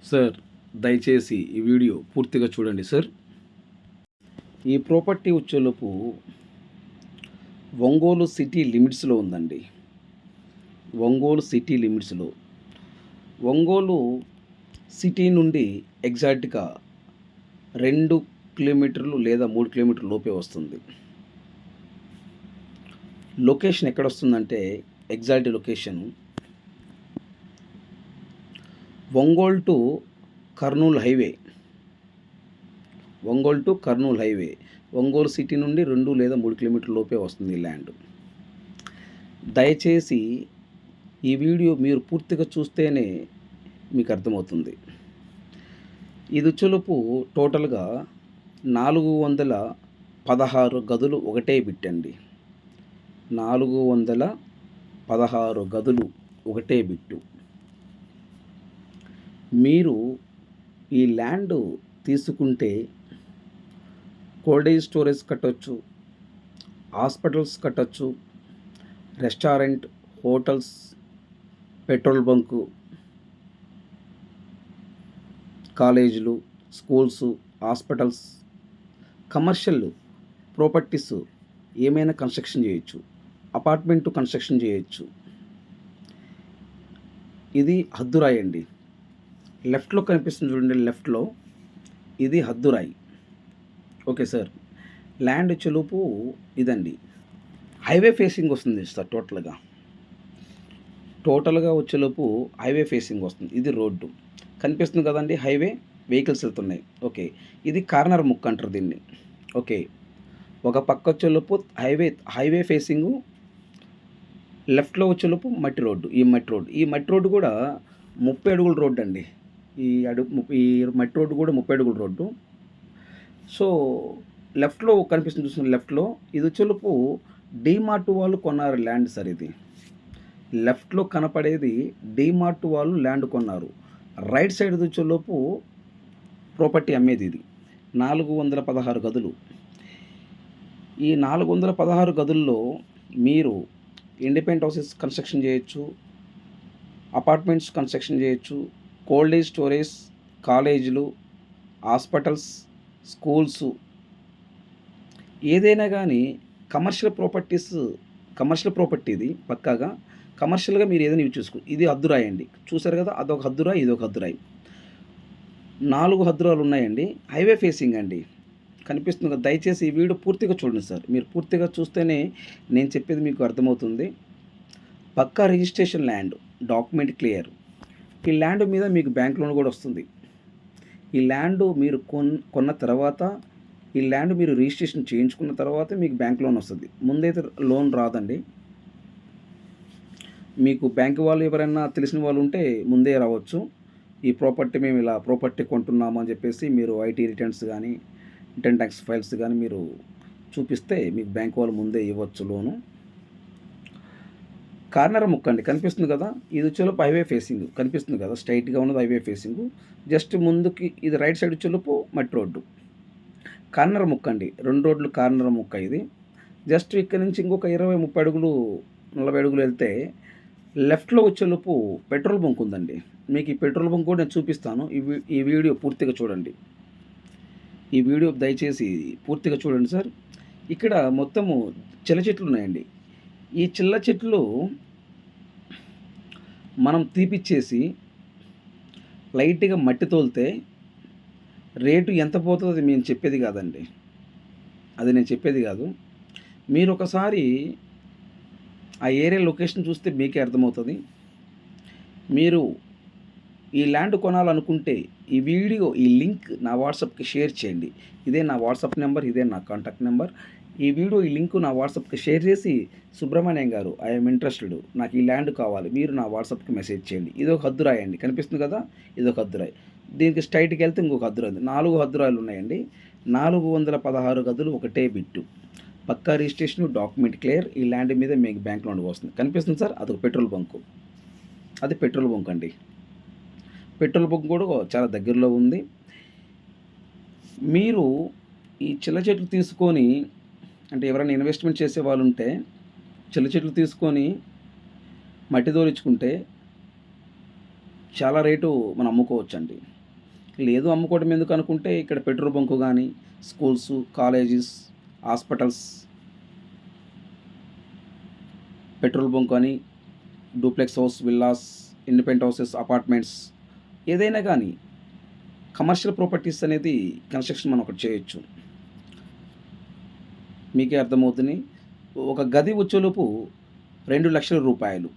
Sir దయచేసి ఈ video పూర్తిగా చూడండి సార్. ఈ ప్రాపర్టీ వచ్చేలోపు ఒంగోలు సిటీ లిమిట్స్లో ఉందండి. ఒంగోలు సిటీ లిమిట్స్లో, ఒంగోలు సిటీ నుండి ఎగ్జాక్ట్గా 2 కిలోమీటర్లు లేదా 3 కిలోమీటర్ల లోపే వస్తుంది. లొకేషన్ ఎక్కడ వస్తుందంటే, exact location Ongole to Kurnool highway. Ongole to Kurnool highway Ongole city నుండి 2 లేదా 3 కిలోమీటర్ల లోపే వస్తుంది ఈ ల్యాండ్. దయచేసి ఈ వీడియో మీరు పూర్తిగా చూస్తేనే మీకు అర్థమవుతుంది. ఇది వచ్చేలోపు టోటల్గా 416 గదులు ఒకటే బిట్టండి. 416 గదులు ఒకటే బిట్టు. మీరు ఈ ల్యాండ్ తీసుకుంటే కోల్డ్ స్టోరేజ్ కట్టొచ్చు, హాస్పిటల్స్ కట్టొచ్చు, రెస్టారెంట్, హోటల్స్, పెట్రోల్ బంకు, కాలేజీలు, స్కూల్స్, హాస్పిటల్స్, కమర్షియల్ ప్రాపర్టీస్ ఏమైనా కన్స్ట్రక్షన్ చేయొచ్చు, అపార్ట్మెంటు కన్స్ట్రక్షన్ చేయొచ్చు. ఇది హద్దురాయి అండి. లెఫ్ట్లో కనిపిస్తుంది చూడండి, లెఫ్ట్లో ఇది హద్దురాయి. Okay sir. ల్యాండ్ చెలుపు ఇదండి. హైవే ఫేసింగ్ వస్తుంది సార్. టోటల్గా వచ్చేలోపు హైవే ఫేసింగ్ వస్తుంది. ఇది రోడ్డు కనిపిస్తుంది కదండి, హైవే, వెహికల్స్ వెళ్తున్నాయి. ఓకే, ఇది కార్నర్ ముక్క అంటారు దీన్ని. ఓకే, ఒక పక్క వచ్చేలోపు హైవే ఫేసింగు, లెఫ్ట్లో వచ్చేలోపు మట్టి రోడ్డు. ఈ మట్టి రోడ్డు కూడా 30 అడుగుల రోడ్డు అండి. ఈ మట్టి రోడ్డు కూడా 30 అడుగుల రోడ్డు. సో లెఫ్ట్లో కనిపిస్తుంది చూసిన లెఫ్ట్లో, ఇది వచ్చేలోపు డీమార్ట్ వాళ్ళు కొన్నారు ల్యాండ్ సార్. ఇది లెఫ్ట్లో కనపడేది డీమార్ట్ వాళ్ళు ల్యాండ్ కొన్నారు. రైట్ సైడ్ వచ్చేలోపు ప్రాపర్టీ అమ్మేది. ఇది 416 గదులు. ఈ 416 గదుల్లో మీరు ఇండిపెండెంట్ హౌసెస్ కన్స్ట్రక్షన్ చేయొచ్చు, అపార్ట్మెంట్స్ కన్స్ట్రక్షన్ చేయొచ్చు, కోల్డ్ స్టోరేజ్, కాలేజీలు, హాస్పిటల్స్, స్కూల్స్, ఏదైనా కానీ కమర్షియల్ ప్రాపర్టీ ఇది పక్కాగా కమర్షియల్గా మీరు ఏదైనా యూజ్ చేసుకో. ఇది హద్దురాయి అండి, చూసారు కదా, అదొక హద్దురాయి, ఇదొక హద్దురాయి. 4 హద్దురాలు ఉన్నాయండి. హైవే ఫేసింగ్ అండి, కనిపిస్తుంది కదా. దయచేసి ఈ వీడియో పూర్తిగా చూడండి సార్. మీరు పూర్తిగా చూస్తేనే నేను చెప్పేది మీకు అర్థమవుతుంది. పక్కా రిజిస్ట్రేషన్ ల్యాండ్, డాక్యుమెంట్ క్లియర్. ఈ ల్యాండ్ మీద మీకు బ్యాంక్ లోన్ కూడా వస్తుంది. ఈ ల్యాండ్ మీరు కొన్న తర్వాత, ఈ ల్యాండ్ మీరు రిజిస్ట్రేషన్ చేయించుకున్న తర్వాత మీకు బ్యాంక్ లోన్ వస్తుంది. ముందైతే లోన్ రాదండి. మీకు బ్యాంక్ వాళ్ళు ఎవరైనా తెలిసిన వాళ్ళు ఉంటే ముందే రావచ్చు. ఈ ప్రాపర్టీ మేము ఇలా ప్రాపర్టీ కొంటున్నాము అని చెప్పేసి మీరు ఐటీ రిటర్న్స్ కానీ, ఇన్కమ్ ట్యాక్స్ ఫైల్స్ కానీ మీరు చూపిస్తే మీకు బ్యాంక్ వాళ్ళు ముందే ఇవ్వచ్చు లోను. కార్నర్ ముక్క అండి, కనిపిస్తుంది కదా, ఇది వచ్చేలోపు హైవే ఫేసింగ్ కనిపిస్తుంది కదా, స్ట్రైట్గా ఉన్నది హైవే ఫేసింగ్. జస్ట్ ముందుకి ఇది రైట్ సైడ్ వచ్చేలోపు మట్టి రోడ్డు. కార్నర్ ముక్క అండి, 2 రోడ్లు కార్నర్ ముక్క ఇది. జస్ట్ ఇక్కడ నుంచి ఇంకొక 20-30 అడుగులు, 40 అడుగులు వెళ్తే లెఫ్ట్లో వచ్చేలోపు పెట్రోల్ బంక్ ఉందండి. మీకు ఈ పెట్రోల్ బంక్ కూడా నేను చూపిస్తాను. ఈ వీడియో పూర్తిగా చూడండి. ఈ వీడియో దయచేసి పూర్తిగా చూడండి సార్. ఇక్కడ మొత్తము చిల్ల చెట్లు ఉన్నాయండి. ఈ చిల్ల చెట్లు మనం తీపిచ్చేసి లైట్గా మట్టి తోలితే రేటు ఎంత పోతుందో అది నేను చెప్పేది కాదండి. అది నేను చెప్పేది కాదు. మీరు ఒకసారి ఆ ఏరియా లొకేషన్ చూస్తే మీకే అర్థమవుతుంది. మీరు ఈ ల్యాండ్ కొనాలనుకుంటే ఈ వీడియో, ఈ లింక్ నా వాట్సాప్కి షేర్ చేయండి. ఇదే నా వాట్సాప్ నెంబర్, ఇదే నా కాంటాక్ట్ నెంబర్. ఈ వీడియో, ఈ లింక్ నా వాట్సాప్కి షేర్ చేసి, సుబ్రహ్మణ్యం గారు, ఐఎమ్ ఇంట్రెస్టెడ్, నాకు ఈ ల్యాండ్ కావాలి, మీరు నా వాట్సాప్కి మెసేజ్ చేయండి. ఇదొక హద్దురాయి అండి, కనిపిస్తుంది కదా, ఇదొక హద్దురాయి. దీనికి స్ట్రైట్కి వెళ్తే ఇంకొక హద్దురాయి. 4 హద్దురాయిలు ఉన్నాయండి. 416 గదులు ఒకటే బిట్టు. పక్కా రిజిస్ట్రేషన్, డాక్యుమెంట్ క్లియర్. ఈ ల్యాండ్ మీద మీకు బ్యాంక్ లోన్ వస్తుంది. కనిపిస్తుంది సార్, అదొక పెట్రోల్ బంకు. అది పెట్రోల్ బంక్ అండి. పెట్రోల్ బంక్ కూడా చాలా దగ్గరలో ఉంది. మీరు ఈ చిల్ల చెట్లు తీసుకొని, అంటే ఎవరైనా ఇన్వెస్ట్మెంట్ చేసే వాళ్ళు ఉంటే చిల్ల చెట్లు తీసుకొని మట్టి తోలించుకుంటే చాలా రేటు మనం అమ్ముకోవచ్చండి. లేదు అమ్ముకోవడం ఎందుకు అనుకుంటే ఇక్కడ పెట్రోల్ బంకు గానీ, schools, colleges, hospitals, petrol bunk అని, duplex house, villas, independent houses, apartments ఏదైనా గానీ కమర్షియల్ ప్రాపర్టీస్ అనేది కన్‌స్ట్రక్షన్ మనం ఒకటి చేయొచ్చు. మీకే అర్థమవుతుంది. ఒక గది వచ్చేలోపు రూ. 2,00,000